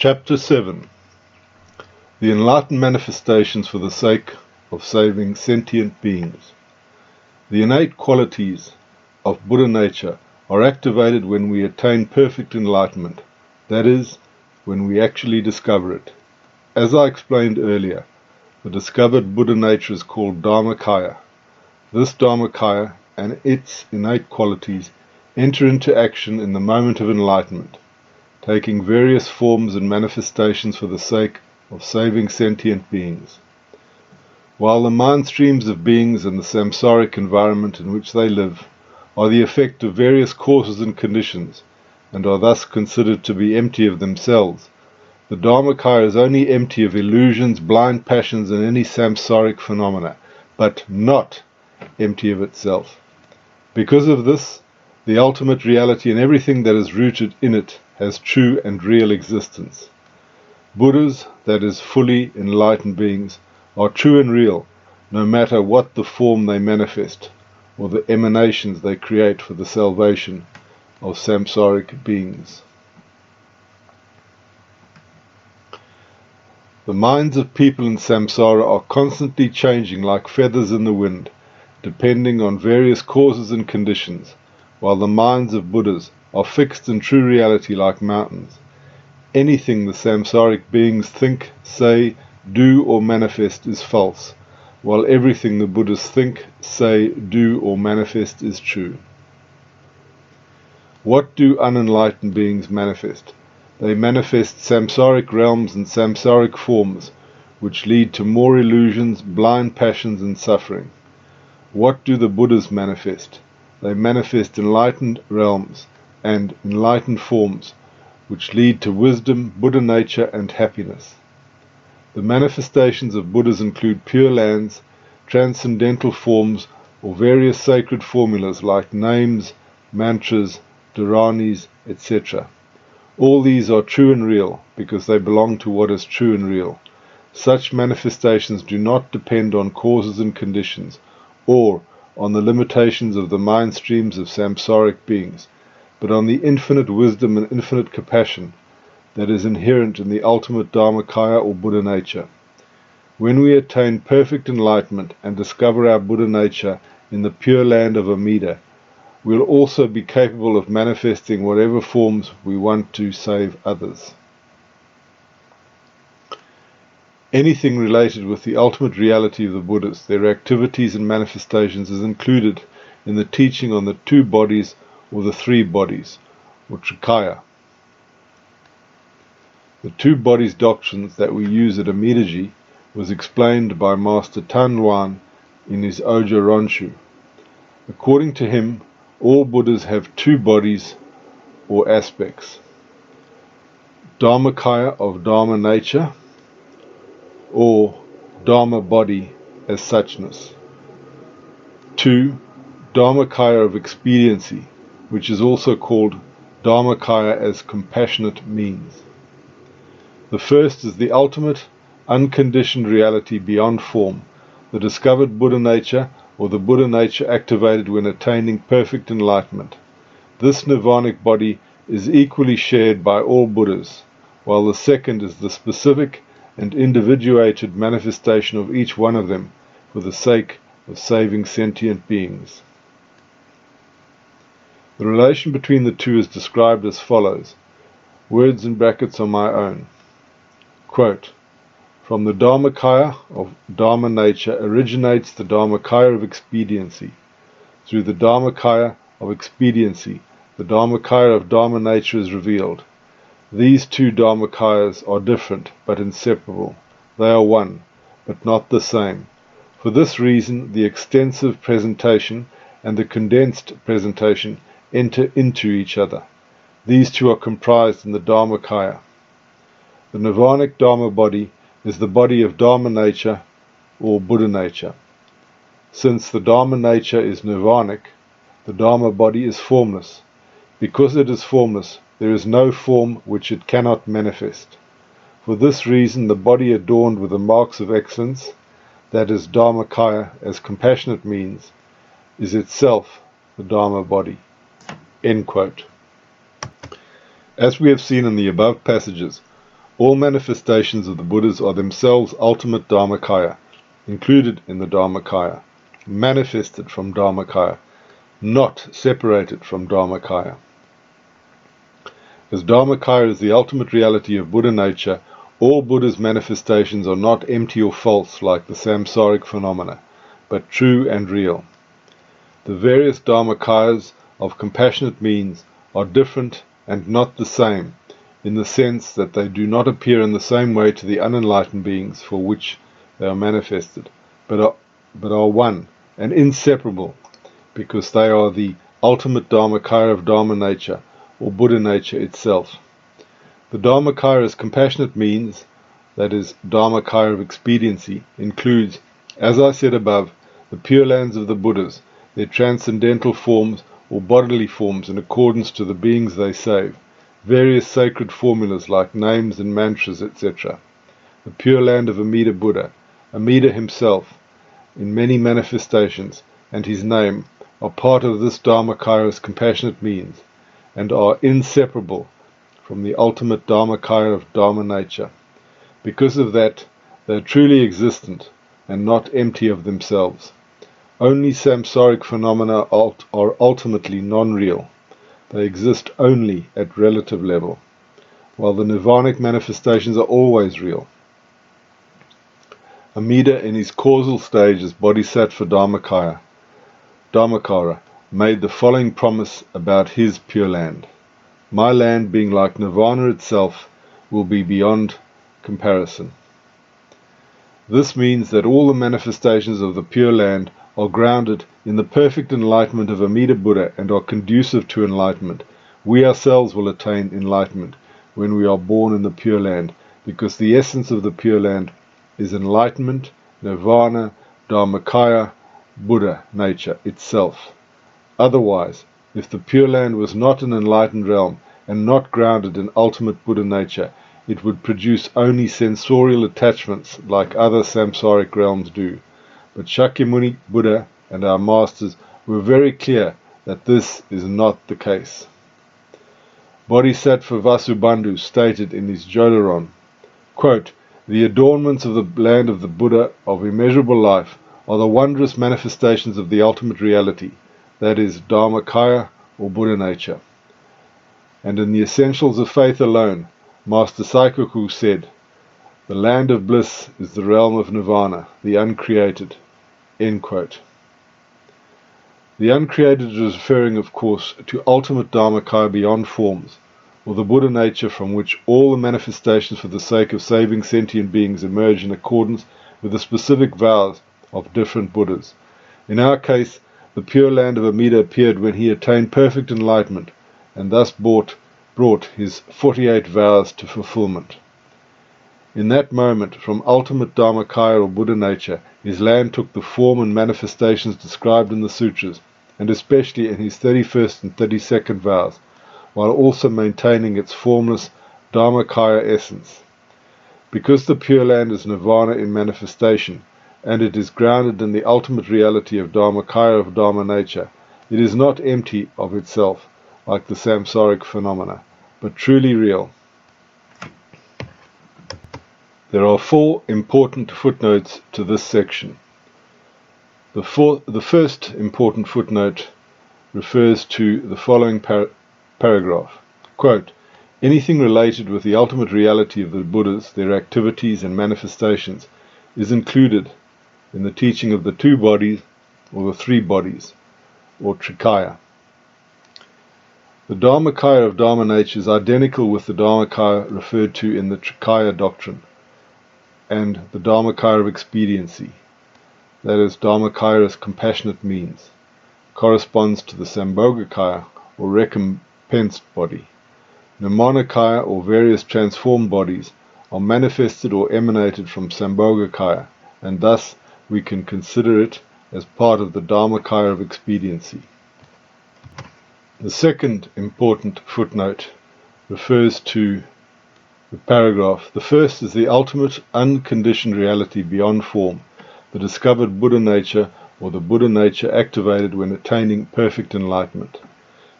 Chapter 7. The enlightened manifestations for the sake of saving sentient beings. The innate qualities of Buddha nature are activated when we attain perfect enlightenment, that is, when we actually discover it. As I explained earlier, the discovered Buddha nature is called Dharmakaya. This Dharmakaya and its innate qualities enter into action in the moment of enlightenment, taking various forms and manifestations for the sake of saving sentient beings. While the mind streams of beings and the samsaric environment in which they live are the effect of various causes and conditions, and are thus considered to be empty of themselves, the Dharmakaya is only empty of illusions, blind passions, and any samsaric phenomena, but not empty of itself. Because of this, the ultimate reality and everything that is rooted in it has true and real existence. Buddhas, that is, fully enlightened beings, are true and real, no matter what the form they manifest, or the emanations they create for the salvation of samsaric beings. The minds of people in samsara are constantly changing like feathers in the wind, depending on various causes and conditions, while the minds of Buddhas are fixed in true reality like mountains. Anything the samsaric beings think, say, do or manifest is false, while everything the Buddhas think, say, do or manifest is true. What do unenlightened beings manifest? They manifest samsaric realms and samsaric forms, which lead to more illusions, blind passions, and suffering. What do the Buddhas manifest? They manifest enlightened realms and enlightened forms, which lead to wisdom, Buddha nature, and happiness. The manifestations of Buddhas include pure lands, transcendental forms, or various sacred formulas like names, mantras, dharanis, etc. All these are true and real because they belong to what is true and real. Such manifestations do not depend on causes and conditions, or on the limitations of the mind streams of samsaric beings, but on the infinite wisdom and infinite compassion that is inherent in the ultimate Dharmakaya or Buddha nature. When we attain perfect enlightenment and discover our Buddha nature in the pure land of Amida, we will also be capable of manifesting whatever forms we want to save others. Anything related with the ultimate reality of the Buddhas, their activities and manifestations, is included in the teaching on the two bodies or the three bodies, or Trikaya. The two bodies doctrines that we use at Amidaji was explained by Master Tan Luan in his Ojo Ronshu. According to him, all Buddhas have two bodies or aspects: Dharmakaya of Dharma nature, or Dharma body as suchness. 2. Dharmakaya of expediency, which is also called Dharmakaya as compassionate means. The first is the ultimate, unconditioned reality beyond form, the discovered Buddha nature, or the Buddha nature activated when attaining perfect enlightenment. This nirvanic body is equally shared by all Buddhas, while the second is the specific and individuated manifestation of each one of them for the sake of saving sentient beings. The relation between the two is described as follows. Words in brackets are my own. Quote, from the Dharmakaya of Dharma nature originates the Dharmakaya of expediency. Through the Dharmakaya of expediency, the Dharmakaya of Dharma nature is revealed. These two Dharmakayas are different but inseparable. They are one, but not the same. For this reason, the extensive presentation and the condensed presentation enter into each other. These two are comprised in the Dharmakaya. The nirvanic Dharma body is the body of Dharma nature or Buddha nature. Since the Dharma nature is nirvanic, the Dharma body is formless. Because it is formless, there is no form which it cannot manifest. For this reason, the body adorned with the marks of excellence, that is Dharmakaya as compassionate means, is itself the Dharma body. End quote. As we have seen in the above passages, All manifestations of the Buddhas are themselves ultimate Dharmakaya, included in the Dharmakaya, manifested from Dharmakaya, not separated from Dharmakaya. As Dharmakaya is the ultimate reality of Buddha nature, all Buddha's manifestations are not empty or false like the samsaric phenomena, but true and real. The various Dharmakayas of compassionate means are different and not the same, in the sense that they do not appear in the same way to the unenlightened beings for which they are manifested, but are one and inseparable, because they are the ultimate Dharmakaya of Dharma nature, or Buddha nature itself. The Dharmakaya as compassionate means, that is, Dharmakaya of expediency, includes, as I said above, the Pure Lands of the Buddhas, their transcendental forms or bodily forms in accordance to the beings they save, various sacred formulas like names and mantras, etc. The Pure Land of Amida Buddha, Amida himself, in many manifestations, and his name, are part of this Dharmakaya as compassionate means, and are inseparable from the ultimate Dharmakaya of Dharma nature. Because of that, they are truly existent and not empty of themselves. Only samsaric phenomena are ultimately non-real. They exist only at relative level, while the nirvanic manifestations are always real. Amida, in his causal stage as Bodhisattva Dharmakara, made the following promise about his Pure Land. My land, being like nirvana itself, will be beyond comparison. This means that all the manifestations of the Pure Land are grounded in the perfect enlightenment of Amida Buddha and are conducive to enlightenment. We ourselves will attain enlightenment when we are born in the Pure Land, because the essence of the Pure Land is enlightenment, nirvana, Dharmakaya, Buddha nature itself. Otherwise, if the Pure Land was not an enlightened realm and not grounded in ultimate Buddha nature, it would produce only sensorial attachments like other samsaric realms do. But Shakyamuni Buddha and our masters were very clear that this is not the case. Bodhisattva Vasubandhu stated in his Jolaron, quote, "The adornments of the land of the Buddha of immeasurable life are the wondrous manifestations of the ultimate reality, that is, Dharmakaya or Buddha nature." And in the Essentials of Faith alone, Master Saikoku said, "The land of bliss is the realm of nirvana, the uncreated." End quote. The uncreated is referring, of course, to ultimate Dharmakaya beyond forms, or the Buddha nature from which all the manifestations for the sake of saving sentient beings emerge in accordance with the specific vows of different Buddhas. In our case, the Pure Land of Amida appeared when he attained perfect enlightenment, and thus brought his 48 vows to fulfillment. In that moment, from ultimate Dharmakaya or Buddha nature, his land took the form and manifestations described in the sutras, and especially in his 31st and 32nd vows, while also maintaining its formless Dharmakaya essence. Because the Pure Land is nirvana in manifestation, and it is grounded in the ultimate reality of Dharmakaya of Dharma nature, it is not empty of itself, like the samsaric phenomena, but truly real. There are 4 important footnotes to this section. The first important footnote refers to the following paragraph. Quote, "Anything related with the ultimate reality of the Buddhas, their activities and manifestations, is included in the teaching of the 2 bodies or the 3 bodies, or Trikaya. The Dharmakaya of Dharma nature is identical with the Dharmakaya referred to in the Trikaya doctrine, and the Dharmakaya of expediency, that is, Dharmakaya as compassionate means, corresponds to the Sambhogakaya or recompensed body. Nirmanakaya or various transformed bodies are manifested or emanated from Sambhogakaya, and thus we can consider it as part of the Dharmakaya of expediency. The second important footnote refers to the paragraph. The first is the ultimate unconditioned reality beyond form, the discovered Buddha nature or the Buddha nature activated when attaining perfect enlightenment.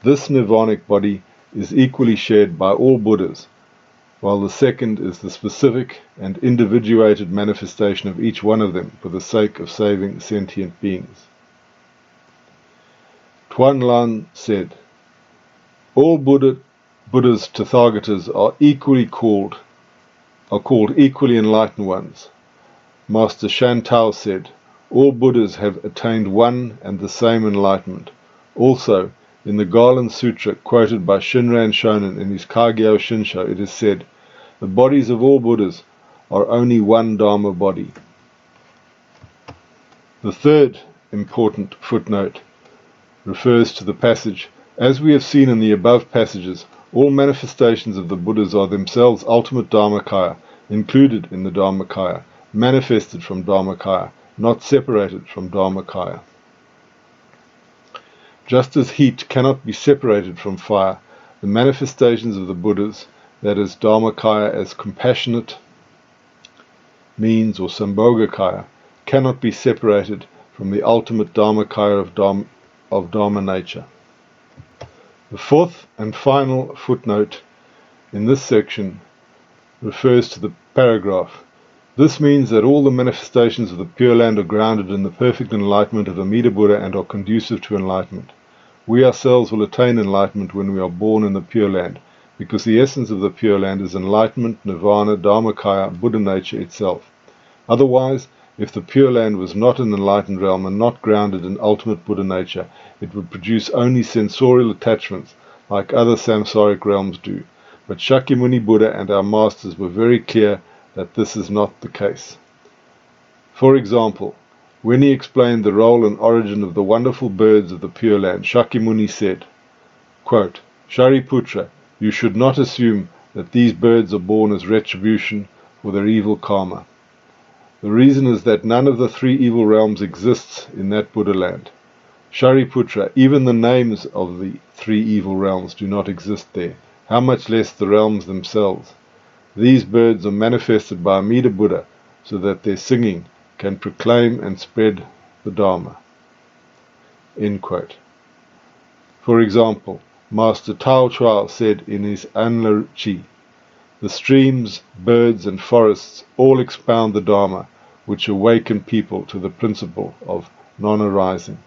This nirvanic body is equally shared by all Buddhas, while the second is the specific and individuated manifestation of each one of them for the sake of saving sentient beings. Tuan Lan said, all Buddhas Tathagatas are called equally enlightened ones. Master Shantao said, all Buddhas have attained one and the same enlightenment. Also, in the Garland Sutra quoted by Shinran Shonin in his Kagyo Shinsho, it is said, the bodies of all Buddhas are only one Dharma body. The third important footnote refers to the passage, as we have seen in the above passages, all manifestations of the Buddhas are themselves ultimate Dharmakaya, included in the Dharmakaya, manifested from Dharmakaya, not separated from Dharmakaya. Just as heat cannot be separated from fire, the manifestations of the Buddhas, that is Dharmakaya as compassionate means or Sambhogakaya, cannot be separated from the ultimate Dharmakaya of Dharma nature. The fourth and final footnote in this section refers to the paragraph. This means that all the manifestations of the Pure Land are grounded in the perfect enlightenment of Amida Buddha and are conducive to enlightenment. We ourselves will attain enlightenment when we are born in the Pure Land, because the essence of the Pure Land is enlightenment, nirvana, Dharmakaya, Buddha nature itself. Otherwise, if the Pure Land was not an enlightened realm and not grounded in ultimate Buddha nature, it would produce only sensorial attachments like other samsaric realms do. But Shakyamuni Buddha and our masters were very clear that this is not the case. For example, when he explained the role and origin of the wonderful birds of the Pure Land, Shakyamuni said, quote, Shariputra, you should not assume that these birds are born as retribution for their evil karma. The reason is that none of the three evil realms exists in that Buddha land. Shariputra, even the names of the three evil realms do not exist there, how much less the realms themselves. These birds are manifested by Amida Buddha so that their singing can proclaim and spread the Dharma. End quote. For example, Master Tao Chuao said in his Anlaruchi, the streams, birds and forests all expound the Dharma, which awaken people to the principle of non-arising.